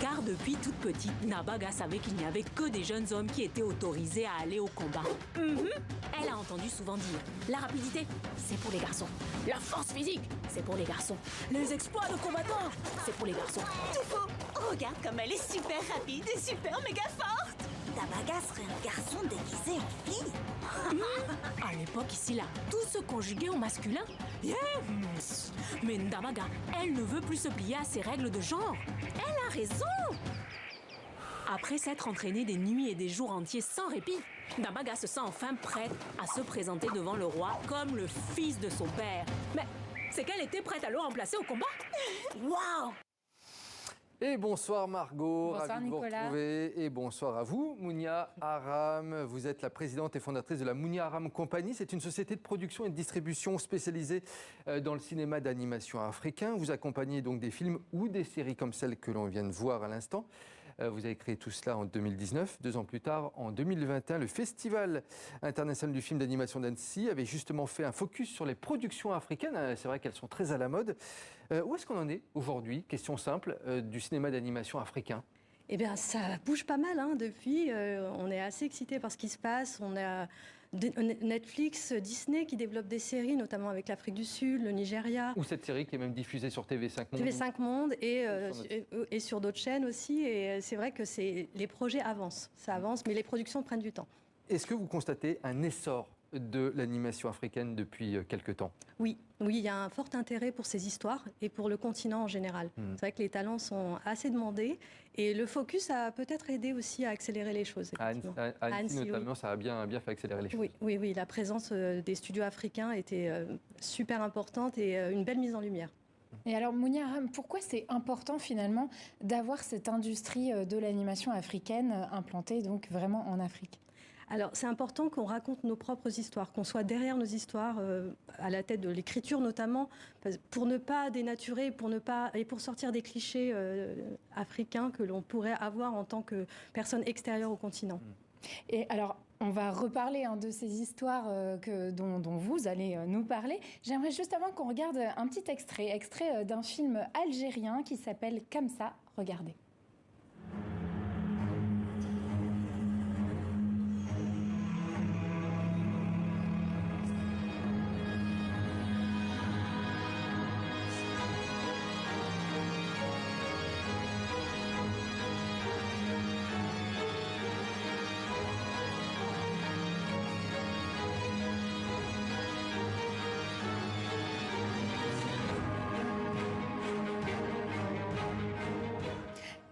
Car depuis toute petite, Nabaga savait qu'il n'y avait que des jeunes hommes qui étaient autorisés à aller au combat. Elle a entendu souvent dire, la rapidité, c'est pour les garçons. La force physique, c'est pour les garçons. Les exploits de combattants, c'est pour les garçons. Tout faux. Regarde comme elle est super rapide et super méga forte. Nabaga serait un garçon déguisé en fille. À l'époque, ici, là, tout se conjuguait au masculin. Yeah. Mais Nabaga, elle ne veut plus se plier à ses règles de genre. Elle a raison. Après s'être entraînée des nuits et des jours entiers sans répit, Nabaga se sent enfin prête à se présenter devant le roi comme le fils de son père. Mais c'est qu'elle était prête à le remplacer au combat. Waouh! Et bonsoir Margot, bonsoir ravi de vous Nicolas. retrouver. Et bonsoir à vous, Mounia Aram. Vous êtes la présidente et fondatrice de la Mounia Aram Company. C'est une société de production et de distribution spécialisée dans le cinéma d'animation africain. Vous accompagnez donc des films ou des séries comme celle que l'on vient de voir à l'instant. Vous avez créé tout cela en 2019. 2 ans plus tard, en 2021, le Festival international du film d'animation d'Annecy avait justement fait un focus sur les productions africaines. C'est vrai qu'elles sont très à la mode. Où est-ce qu'on en est aujourd'hui? Question simple, du cinéma d'animation africain. Eh bien, ça bouge pas mal depuis. On est assez excités par ce qui se passe. On a Netflix, Disney qui développent des séries, notamment avec l'Afrique du Sud, le Nigeria. Ou cette série qui est même diffusée sur TV5 Monde. TV5 Monde et sur d'autres chaînes aussi. Et c'est vrai que les projets avancent. Ça avance, mais les productions prennent du temps. Est-ce que vous constatez un essor de l'animation africaine depuis quelque temps? Oui, il y a un fort intérêt pour ces histoires et pour le continent en général. C'est vrai que les talents sont assez demandés et le focus a peut-être aidé aussi à accélérer les choses. À Annecy notamment, oui. Ça a bien fait accélérer les choses. Oui, la présence des studios africains était super importante et une belle mise en lumière. Et alors, Mounia Aram, pourquoi c'est important finalement d'avoir cette industrie de l'animation africaine implantée donc vraiment en Afrique ? Alors, c'est important qu'on raconte nos propres histoires, qu'on soit derrière nos histoires, à la tête de l'écriture notamment, pour ne pas dénaturer, pour sortir des clichés africains que l'on pourrait avoir en tant que personne extérieure au continent. Et alors, on va reparler de ces histoires dont vous allez nous parler. J'aimerais justement qu'on regarde un petit extrait d'un film algérien qui s'appelle Kamsa. Regardez.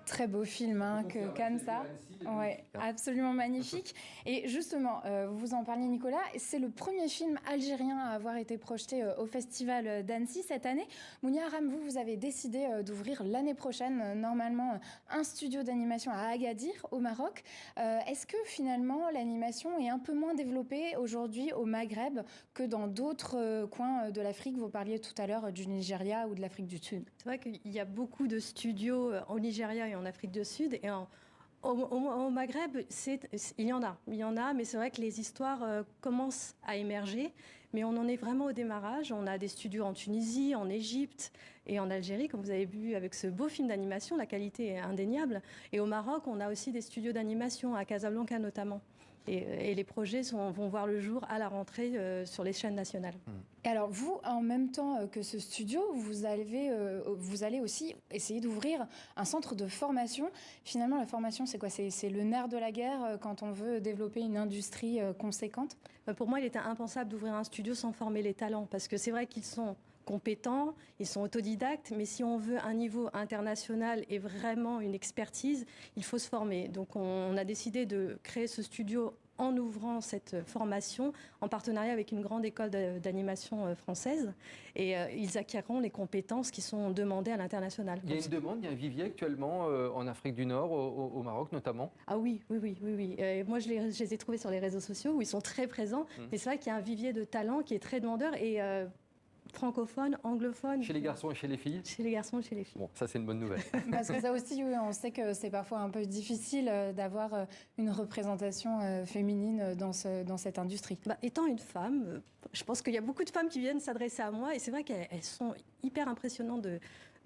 Très beau film que Kamsa. Ouais, absolument magnifique. Et justement, vous en parliez Nicolas, c'est le premier film algérien à avoir été projeté au Festival d'Annecy cette année. Mounia Aram, vous avez décidé d'ouvrir l'année prochaine, normalement, un studio d'animation à Agadir, au Maroc. Est-ce que finalement l'animation est un peu moins développée aujourd'hui au Maghreb que dans d'autres coins de l'Afrique? Vous parliez tout à l'heure du Nigeria ou de l'Afrique du Sud. C'est vrai qu'il y a beaucoup de studios au Nigeria et en Afrique du Sud et au Maghreb, il y en a, mais c'est vrai que les histoires commencent à émerger, mais on en est vraiment au démarrage. On a des studios en Tunisie, en Égypte et en Algérie, comme vous avez vu avec ce beau film d'animation, la qualité est indéniable. Et au Maroc, on a aussi des studios d'animation, à Casablanca notamment. Et les projets vont voir le jour à la rentrée sur les chaînes nationales. Et alors vous, en même temps que ce studio, vous allez aussi essayer d'ouvrir un centre de formation. Finalement, la formation, c'est quoi? C'est le nerf de la guerre quand on veut développer une industrie conséquente? Pour moi, il était impensable d'ouvrir un studio sans former les talents, parce que c'est vrai qu'ils sont compétents, ils sont autodidactes, mais si on veut un niveau international et vraiment une expertise, il faut se former. Donc on a décidé de créer ce studio en ouvrant cette formation en partenariat avec une grande école d'animation française. Et ils acquerront les compétences qui sont demandées à l'international. Il y a une demande, il y a un vivier actuellement en Afrique du Nord, au Maroc notamment? Ah oui. Moi, je les ai trouvés sur les réseaux sociaux où ils sont très présents. Et c'est vrai qu'il y a un vivier de talent qui est très demandeur et francophone, anglophone. Chez les garçons et chez les filles? Chez les garçons et chez les filles. Bon, ça c'est une bonne nouvelle. Parce que ça aussi, oui, on sait que c'est parfois un peu difficile d'avoir une représentation féminine dans cette industrie. Étant une femme, je pense qu'il y a beaucoup de femmes qui viennent s'adresser à moi et c'est vrai qu'elles sont hyper impressionnantes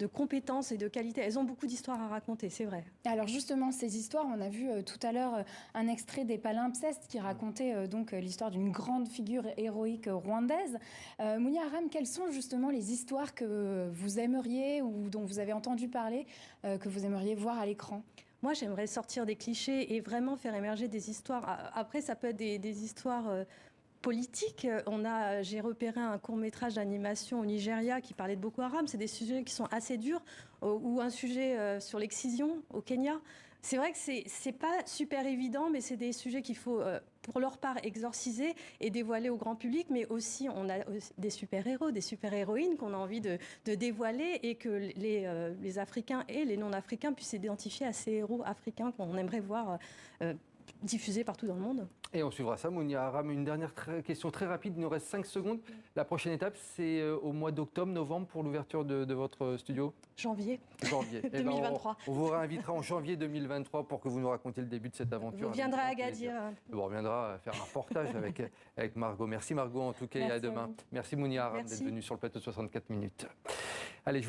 de compétences et de qualités. Elles ont beaucoup d'histoires à raconter, c'est vrai. Alors justement, ces histoires, on a vu tout à l'heure un extrait des Palimpsestes qui racontait donc l'histoire d'une grande figure héroïque rwandaise. Mounia Aram, quelles sont justement les histoires que vous aimeriez ou dont vous avez entendu parler, que vous aimeriez voir à l'écran ? Moi, j'aimerais sortir des clichés et vraiment faire émerger des histoires. Après, ça peut être des histoires politique. J'ai repéré un court-métrage d'animation au Nigeria qui parlait de Boko Haram. C'est des sujets qui sont assez durs, ou un sujet sur l'excision au Kenya. C'est vrai que c'est pas super évident, mais c'est des sujets qu'il faut, pour leur part, exorciser et dévoiler au grand public. Mais aussi, on a des super-héros, des super-héroïnes qu'on a envie de dévoiler et que les Africains et les non-Africains puissent s'identifier à ces héros africains qu'on aimerait voir diffusés partout dans le monde. Et on suivra ça, Mounia Aram. Une dernière question très rapide, il nous reste 5 secondes. La prochaine étape, c'est au mois d'octobre, novembre, pour l'ouverture de votre studio ? Janvier. 2023. On vous réinvitera en janvier 2023 pour que vous nous racontiez le début de cette aventure. Vous viendrez à Agadir. On reviendra faire un reportage avec Margot. Merci Margot, en tout cas, et à demain. Merci Mounia Aram d'être venue sur le plateau de 64 minutes. Allez,